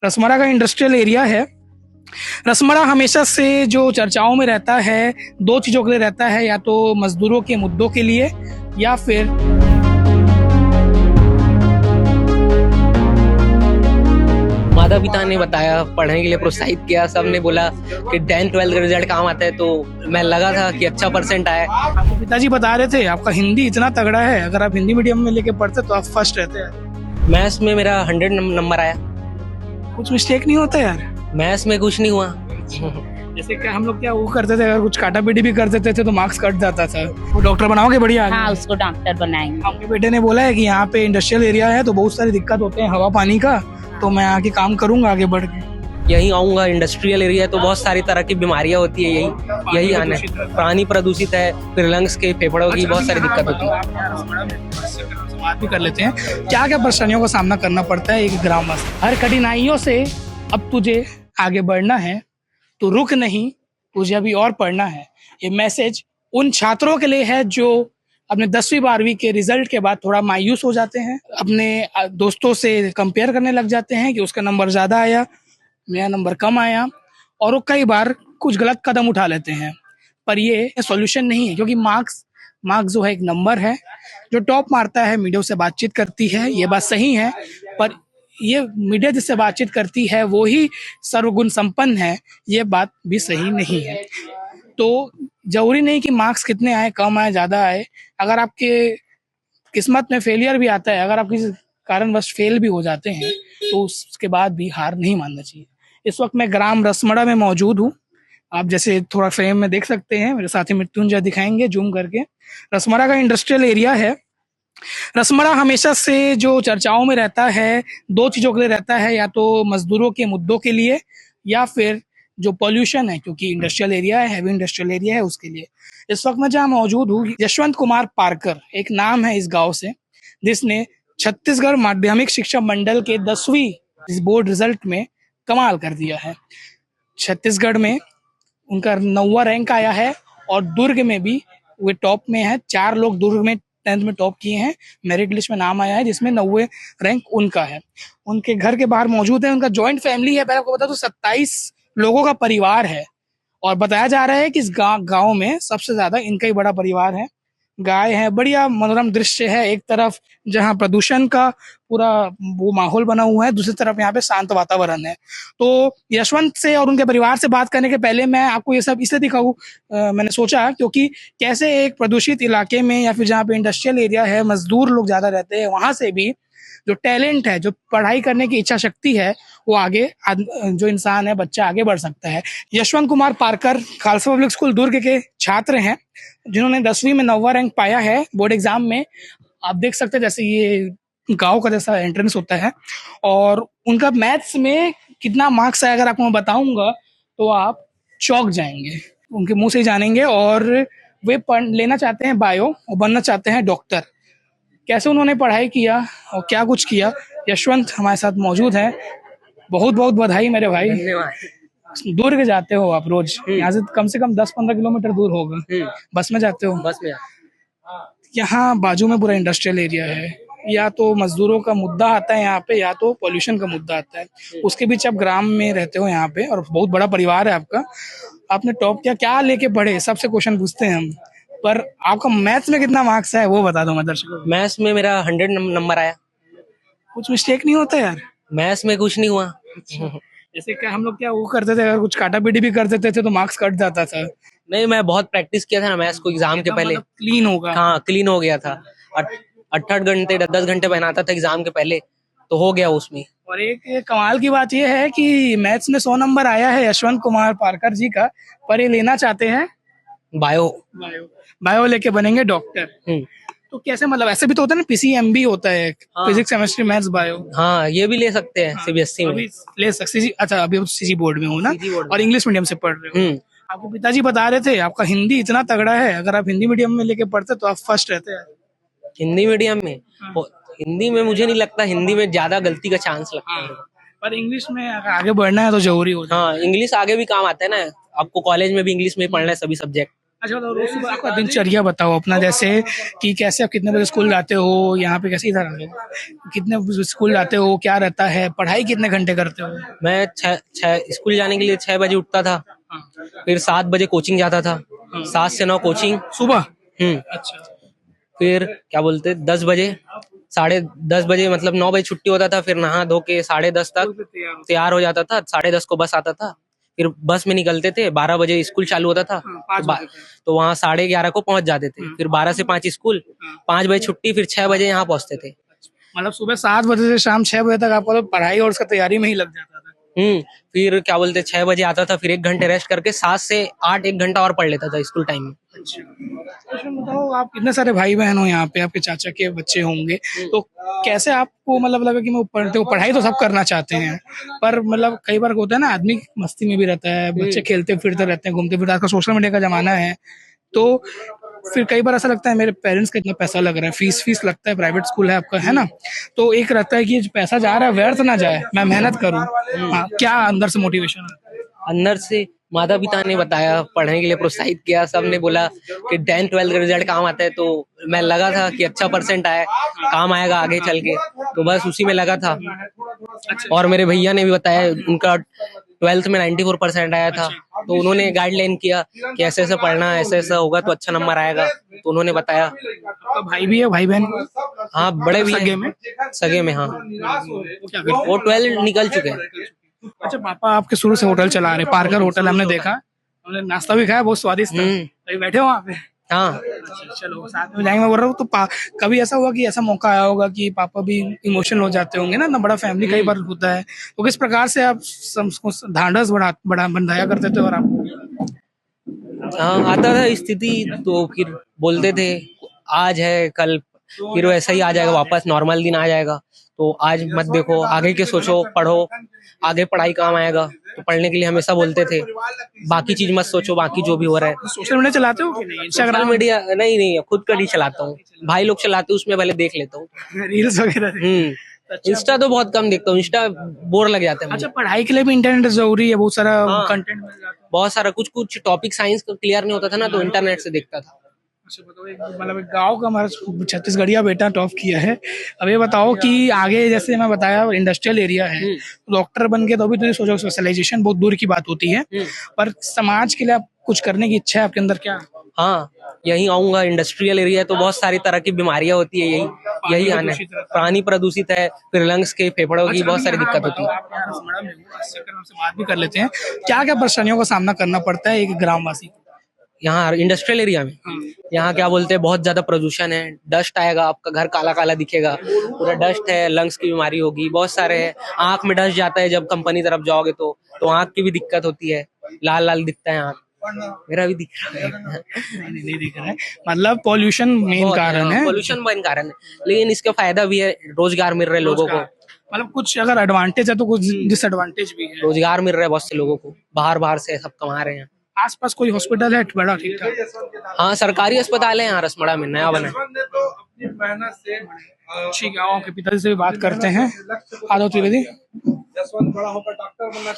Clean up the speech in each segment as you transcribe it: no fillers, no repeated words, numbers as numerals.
रसमरा का industrial area है। रसमरा हमेशा से जो चर्चाओं में रहता है, दो चीज़ों के लिए रहता है, या तो मजदूरों के मुद्दों के लिए या फिर माता पिता ने बताया, पढ़ने के लिए प्रोत्साहित किया। सब ने बोला कि 10th-12th का रिजल्ट काम आता है, तो मैं लगा था कि अच्छा परसेंट आए। आपके पिताजी बता रहे थे आपका हिंदी इतना तगड़ा है, अगर आप हिंदी मीडियम में लेके पढ़ते तो आप फर्स्ट रहते हैं। मैथ्स में मेरा 100 नंबर आया। कुछ मिस्टेक नहीं होता यार? मैथ्स में कुछ नहीं हुआ। जैसे क्या हम लोग क्या वो करते थे, अगर कुछ काटा पीटी भी कर देते थे तो मार्क्स कट जाता था। वो डॉक्टर बनाओगे बढ़िया आगे? हाँ, उसको डॉक्टर बनाएंगे। आपके बेटे ने बोला है कि यहाँ पे इंडस्ट्रियल एरिया है तो बहुत सारी दिक्कत होते हैं हवा पानी का, तो मैं आके काम करूंगा आगे बढ़ के। यहीं आऊंगा, इंडस्ट्रियल एरिया है तो बहुत सारी तरह की बीमारियां होती है, यही आना है। पानी प्रदूषित है, फिर लंग्स के फेफड़ों की बहुत सारी दिक्कत होती है। बात भी कर लेते हैं, क्या क्या परेशानियों का सामना करना पड़ता है एक ग्रामवासी। हर कठिनाइयों से अब तुझे आगे बढ़ना है, तो रुक नहीं, तुझे अभी और पढ़ना है। ये मैसेज उन छात्रों के लिए है जो अपने 10वीं 12वीं के रिजल्ट के बाद थोड़ा मायूस हो जाते हैं, अपने दोस्तों से कंपेयर करने लग जाते हैं कि उसका नंबर ज़्यादा आया, मेरा नंबर कम आया, और वो कई बार कुछ गलत कदम उठा लेते हैं। पर ये सॉल्यूशन नहीं है, क्योंकि मार्क्स जो है एक नंबर है। जो टॉप मारता है मीडिया से बातचीत करती है, ये बात सही है, पर ये मीडिया जिससे बातचीत करती है वो ही सर्वगुण संपन्न है, ये बात भी सही नहीं है। तो जरूरी नहीं कि मार्क्स कितने आए, कम आए, ज़्यादा आए। अगर आपके किस्मत में फेलियर भी आता है, अगर आप किसी कारणवश फेल भी हो जाते हैं, तो उसके बाद भी हार नहीं मानना चाहिए। इस वक्त मैं ग्राम रसमड़ा में मौजूद हूँ। आप जैसे थोड़ा फ्रेम में देख सकते हैं, मेरे साथी मृत्युंजय दिखाएंगे जूम करके। रसमड़ा का इंडस्ट्रियल एरिया है। रसमड़ा हमेशा से जो चर्चाओं में रहता है, दो चीज़ों के लिए रहता है, या तो मजदूरों के मुद्दों के लिए या फिर जो पॉल्यूशन है, क्योंकि इंडस्ट्रियल एरिया है, हैवी इंडस्ट्रियल एरिया है, उसके लिए। इस वक्त मैं जहाँ मौजूद हूँ, यशवंत कुमार पारकर एक नाम है इस गांव से, जिसने छत्तीसगढ़ माध्यमिक शिक्षा मंडल के 10वीं इस बोर्ड रिजल्ट में कमाल कर दिया है। छत्तीसगढ़ में उनका 9वां रैंक आया है, और दुर्ग में भी वे टॉप में है। 4 लोग दुर्ग में 10th में टॉप किए हैं, मेरिट लिस्ट में नाम आया है, जिसमें 9वें रैंक उनका है। उनके घर के बाहर मौजूद है, उनका जॉइंट फैमिली है। पहले आपको बता तो 27 लोगों का परिवार है, और बताया जा रहा है कि इस गांव में सबसे ज्यादा इनका ही बड़ा परिवार है। गाय है, बढ़िया मनोरम दृश्य है। एक तरफ जहाँ प्रदूषण का पूरा वो माहौल बना हुआ है, दूसरी तरफ यहाँ पे शांत वातावरण है। तो यशवंत से और उनके परिवार से बात करने के पहले मैं आपको ये सब इसलिए दिखाऊं, मैंने सोचा क्योंकि कैसे एक प्रदूषित इलाके में या फिर जहाँ पे इंडस्ट्रियल एरिया है, मजदूर लोग ज्यादा रहते हैं, वहां से भी जो टैलेंट है, जो पढ़ाई करने की इच्छा शक्ति है, वो आगे जो इंसान है, बच्चा आगे बढ़ सकता है। यशवंत कुमार पारकर खालसा पब्लिक स्कूल दुर्ग के छात्र हैं, जिन्होंने 10वीं में 9वां रैंक पाया है बोर्ड एग्जाम में। आप देख सकते हैं जैसे ये गांव का जैसा एंट्रेंस होता है, और उनका मैथ्स में कितना मार्क्स है अगर आपको मैं बताऊंगा तो आप चौंक जाएंगे, उनके मुंह से ही जानेंगे। और वे लेना चाहते हैं बायो और बनना चाहते हैं डॉक्टर। कैसे उन्होंने पढ़ाई किया और क्या कुछ किया, यशवंत हमारे साथ मौजूद है। बहुत बहुत बधाई मेरे भाई। दुर्ग जाते हो आप रोज? यहाँ से कम 10-15 किलोमीटर दूर होगा। बस में जाते हो? बस में। यहाँ बाजू में पूरा इंडस्ट्रियल एरिया है। या तो मजदूरों का मुद्दा आता है यहाँ पे, या तो पॉल्यूशन का मुद्दा आता है। उसके बीच आप ग्राम में रहते हो यहाँ पे, और बहुत बड़ा परिवार है आपका। आपने टॉप किया, क्या लेके पढ़े, सबसे क्वेश्चन पूछते हैं हम। पर आपका मैथ्स में कितना मार्क्स है वो बता दो मैं दर्शकों को। मैथ्स में मेरा 100 नंबर आया। कुछ मिस्टेक नहीं होता यार? मैथ्स में कुछ नहीं हुआ। जैसे क्या हम लोग क्या वो करते थे, अगर कुछ काटा पीटी भी कर देते थे तो मार्क्स कट जाता था। नहीं, मैं बहुत प्रैक्टिस किया था ना मैथ्स को एग्जाम के पहले। क्लीन होगा? हाँ, क्लीन हो गया था। 8 घंटे 10 घंटे पहनाता था एग्जाम के पहले, तो हो गया उसमें। और एक कमाल की बात यह है कि मैथ्स में 100 नंबर आया है यशवंत कुमार पारकर जी का, पर ये लेना चाहते हैं बायो लेके बनेंगे डॉक्टर। तो कैसे, मतलब ऐसे भी तो होता है ना, पीसीएमबी होता है, फिजिक्स केमिस्ट्री मैथ्स बायो। हाँ, ये भी ले सकते हैं सीबीएसई में। ले सकते। अच्छा, अभी सीजी बोर्ड में हो ना, और इंग्लिश मीडियम से पढ़ रहे हो। आपके पिताजी बता रहे थे आपका हिंदी इतना तगड़ा है, अगर आप हिंदी मीडियम में लेके पढ़ते तो आप फर्स्ट रहते हैं। हिंदी मीडियम में? हिंदी में मुझे नहीं लगता, हिंदी में ज्यादा गलती का चांस लगता है। पर इंग्लिश में अगर आगे बढ़ना है तो जरूरी हो। हाँ, इंग्लिश आगे भी काम आता है ना, आपको कॉलेज में भी इंग्लिश में पढ़ना है सभी सब्जेक्ट। अच्छा तो रोज सुबह आपका दिनचर्या बताओ अपना, जैसे कि कैसे आप कितने बजे स्कूल जाते हो, यहाँ पे कैसे इधर कितने बजे स्कूल जाते हो, क्या रहता है, पढ़ाई कितने घंटे करते हो? मैं छः छः स्कूल जाने के लिए 6 बजे उठता था, फिर 7 बजे कोचिंग जाता था, 7 से 9 कोचिंग। सुबह? हम्म अच्छा। फिर क्या बोलते 10 बजे, 10:30 बजे मतलब 9 बजे छुट्टी होता था, फिर नहा धो के 10:30 तक तैयार हो जाता था, 10:30 को बस आता था, फिर बस में निकलते थे, 12 बजे स्कूल चालू होता था, तो वहाँ 11:30 को पहुंच जाते थे, फिर 12 से 5 स्कूल, 5 बजे छुट्टी, फिर 6 बजे यहाँ पहुंचते थे। मतलब सुबह 7 बजे से शाम 6 बजे तक आपका तो पढ़ाई और उसका तैयारी में ही लग जाता था। फिर क्या बोलते 6 बजे आता था, फिर 1 घंटे रेस्ट करके 7 से 8 1 घंटा और पढ़ लेता था स्कूल टाइम में। अच्छा, अच्छा बताओ, आप कितने सारे भाई बहन हो यहाँ पे, आपके चाचा के बच्चे होंगे, तो कैसे आपको मतलब लगा कि मैं पढ़ते हो, पढ़ाई तो सब करना चाहते हैं, पर मतलब कई बार होता है ना, आदमी मस्ती में भी रहता है, बच्चे खेलते फिरते रहते हैं, घूमते फिरते, आजकल सोशल मीडिया का जमाना है, तो फिर कई बार ऐसा लगता है मेरे पेरेंट्स का इतना पैसा लग रहा है, फीस फीस लगता है, प्राइवेट स्कूल है आपका, है ना, तो एक रहता है कि ये जो पैसा जा रहा है व्यर्थ ना जाए, मैं मेहनत करूँ। हाँ, क्या अंदर से मोटिवेशन है? अंदर से माता पिता ने बताया, पढ़ने के लिए प्रोत्साहित किया, सबने बोला कि 10th 12th का रिजल्ट काम आता है, तो मैं लगा था कि अच्छा परसेंट आए, काम आएगा आगे चल के, तो बस उसी में लगा था। और मेरे भैया ने भी बताया, उनका 12th में 94% आया था, तो उन्होंने गाइडलाइन किया कि ऐसे ऐसे पढ़ना, ऐसे ऐसा होगा तो अच्छा नंबर आएगा, तो उन्होंने बताया। आपका भाई भी है, भाई बहन? हाँ, बड़े भी सगे हैं। में? सगे में, हाँ, क्या करते हैं? वो 12 निकल चुके हैं। अच्छा, पापा आपके शुरू से होटल चला रहे, पार्कर होटल हमने देखा, हमने नाश्ता भी खाया, बहुत स्वादिष्ट था, अभी बैठे हो वहाँ पे? हाँ, अच्छा, चलो साथ में जाएंगे, मैं बोल रहा हूँ, तो कभी ऐसा हुआ कि ऐसा मौका आया होगा कि पापा भी इमोशनल हो जाते होंगे ना, बड़ा फैमिली कई बार होता है, तो किस प्रकार से आप ढांढस बंधाया करते थे, और आप? हाँ, आता था स्थिति, तो फिर बोलते थे आज है कल फिर वैसा ही आ जाएगा, वापस नॉर्मल दिन आ जाएगा, तो आज मत देखो, आगे के सोचो, पढ़ो, आगे पढ़ाई काम आएगा, तो पढ़ने के लिए हमेशा बोलते थे, बाकी चीज मत सोचो, बाकी जो भी हो रहा है। सोशल मीडिया चलाते हो कि नहीं, सोशल इंस्टाग्राम मीडिया नहीं नहीं, खुद का नहीं चलाता हूँ, भाई लोग चलाते, उसमें पहले देख लेता हूँ। रील्स वगैरह? इंस्टा तो बहुत कम देखता हूँ, इंस्टा बोर लग जाता है मुझे। अच्छा, पढ़ाई के लिए भी इंटरनेट जरूरी है, बहुत सारा हाँ। कंटेंट मिल जाता है। बहुत सारा कुछ कुछ टॉपिक साइंस का क्लियर नहीं होता था ना, तो इंटरनेट से देखता था। अच्छा बताओ, मतलब एक गाँव का हमारा छत्तीसगढ़िया बेटा टॉप किया है, अब ये बताओ कि आगे जैसे मैं बताया इंडस्ट्रियल एरिया है, डॉक्टर बन के तो अभी तो सोचो, स्पेशलाइजेशन बहुत दूर की बात होती है, पर समाज के लिए आप कुछ करने की इच्छा है आपके अंदर क्या? हाँ, यही आऊंगा, इंडस्ट्रियल एरिया है तो बहुत सारी तरह की बीमारियां होती है, यही आना है, पानी प्रदूषित है, फिर लंग्स के फेफड़ों की बहुत सारी दिक्कत होती है। आप यहाँ रसमड़ा में हो, इससे हमसे बात भी कर लेते हैं, क्या क्या परेशानियों का सामना करना पड़ता है एक ग्रामवासी को? यहाँ इंडस्ट्रियल एरिया में, यहाँ क्या बोलते हैं, बहुत ज्यादा प्रदूषण है, डस्ट आएगा, आपका घर काला काला दिखेगा, पूरा डस्ट है, लंग्स की बीमारी होगी, बहुत सारे है, आंख में डस्ट जाता है, जब कंपनी तरफ जाओगे तो आंख की भी दिक्कत होती है, लाल लाल दिखता है आंख, मेरा भी दिख रहा है। नहीं दिख रहा है, मतलब पॉल्यूशन मेन कारण है। पॉल्यूशन मेन कारण है, लेकिन इसका फायदा भी है, रोजगार मिल रहा है लोगों को, मतलब कुछ अगर एडवांटेज है तो कुछ डिसएडवांटेज भी है। रोजगार मिल रहा है बहुत से लोगों को, बाहर से सब कमा रहे हैं। आसपास कोई हॉस्पिटल है बड़ा ठीक ठाक? हाँ, सरकारी अस्पताल है यहाँ रसमड़ा में, नया बना है। ठीक है, आपके पिताजी से भी बात करते हैं। आदो त्रिवेदी,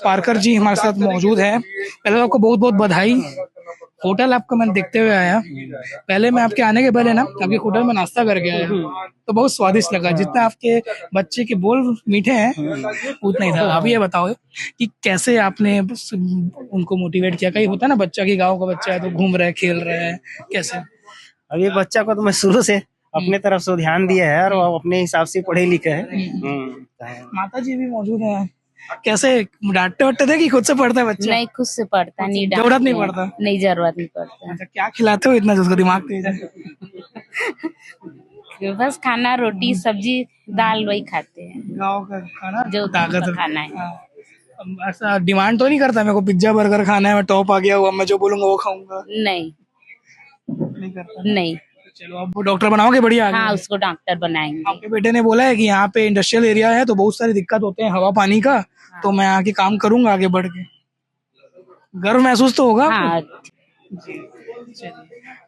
पारकर जी हमारे साथ मौजूद है। पहले तो आपको बहुत बहुत बधाई, होटल आपका मैंने देखते हुए आया, पहले मैं आपके आने के पहले ना आपके होटल में नाश्ता करके आया, तो बहुत स्वादिष्ट लगा, जितना आपके बच्चे के बोल मीठे हैं उतना ही था। अब ये बताओ कि कैसे आपने उनको मोटिवेट किया, कहीं होता है ना बच्चा की, गाँव का बच्चा है तो घूम रहा है, खेल रहा है, कैसे? अब ये बच्चा को तो मैं शुरू से अपने तरफ से ध्यान दिया है, और वो अपने हिसाब से पढ़े लिखे है। माता जी भी मौजूद है, कैसे डांटते वाटते थे कि खुद से पढ़ता है बच्चा? नहीं, खुद से पढ़ता, नहीं डांटते जरूरत नहीं हैं। पड़ता? नहीं, जरूरत नहीं पड़ता। अच्छा, क्या खिलाते हो इतना जिसका दिमाग तेज है? बस खाना, रोटी, सब्जी, दाल वही खाते हैं, गाँव का खाना जो ताकत का खाना है। हाँ। ऐसा डिमांड तो नहीं करता मेरे को पिज्जा बर्गर खाना है, मैं टॉप आ गया हुआ, मैं जो बोलूंगा वो खाऊंगा? नहीं नहीं करता? नहीं। चलो, अब वो डॉक्टर बनाओगे बढ़िया आगे? हाँ, उसको डॉक्टर बनाएंगे। आपके बेटे ने बोला है कि यहाँ पे इंडस्ट्रियल एरिया है तो बहुत सारी दिक्कत होते हैं हवा पानी का, तो मैं आके काम करूंगा आगे बढ़ के, गर्व महसूस तो होगा आपको? हाँ,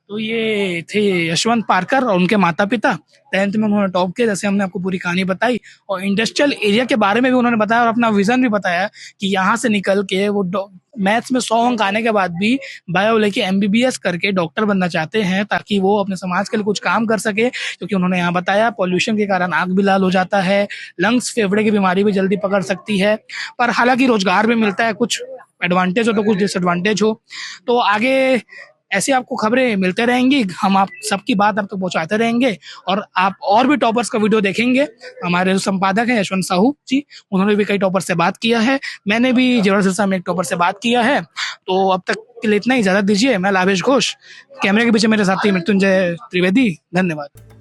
तो ये थे यशवंत पारकर और उनके माता पिता, 10th में उन्होंने टॉप किया, जैसे हमने आपको पूरी कहानी बताई, और इंडस्ट्रियल एरिया के बारे में भी उन्होंने बताया और अपना विजन भी बताया कि यहाँ से निकल के वो मैथ्स में 100 अंक आने के बाद भी बायो लेके एमबीबीएस करके डॉक्टर बनना चाहते हैं ताकि वो अपने समाज के लिए कुछ काम कर सके, क्योंकि उन्होंने यहाँ बताया पॉल्यूशन के कारण आंख भी लाल हो जाता है, लंग्स फेफड़े की बीमारी भी जल्दी पकड़ सकती है। पर हालांकि रोजगार भी मिलता है, कुछ एडवांटेज हो तो कुछ डिसएडवांटेज हो। तो आगे ऐसी आपको खबरें मिलते रहेंगी, हम आप सबकी बात आप तक पहुंचाते रहेंगे और आप और भी टॉपर्स का वीडियो देखेंगे। हमारे जो संपादक हैं यशवंत साहू जी, उन्होंने भी कई टॉपर से बात किया है, मैंने भी जेवर सिरसा में एक टॉपर से बात किया है। तो अब तक के लिए इतना ही, इजाजत दीजिए। मैं लावेश घोष, कैमरे के पीछे मेरे साथी मृत्युंजय त्रिवेदी, धन्यवाद।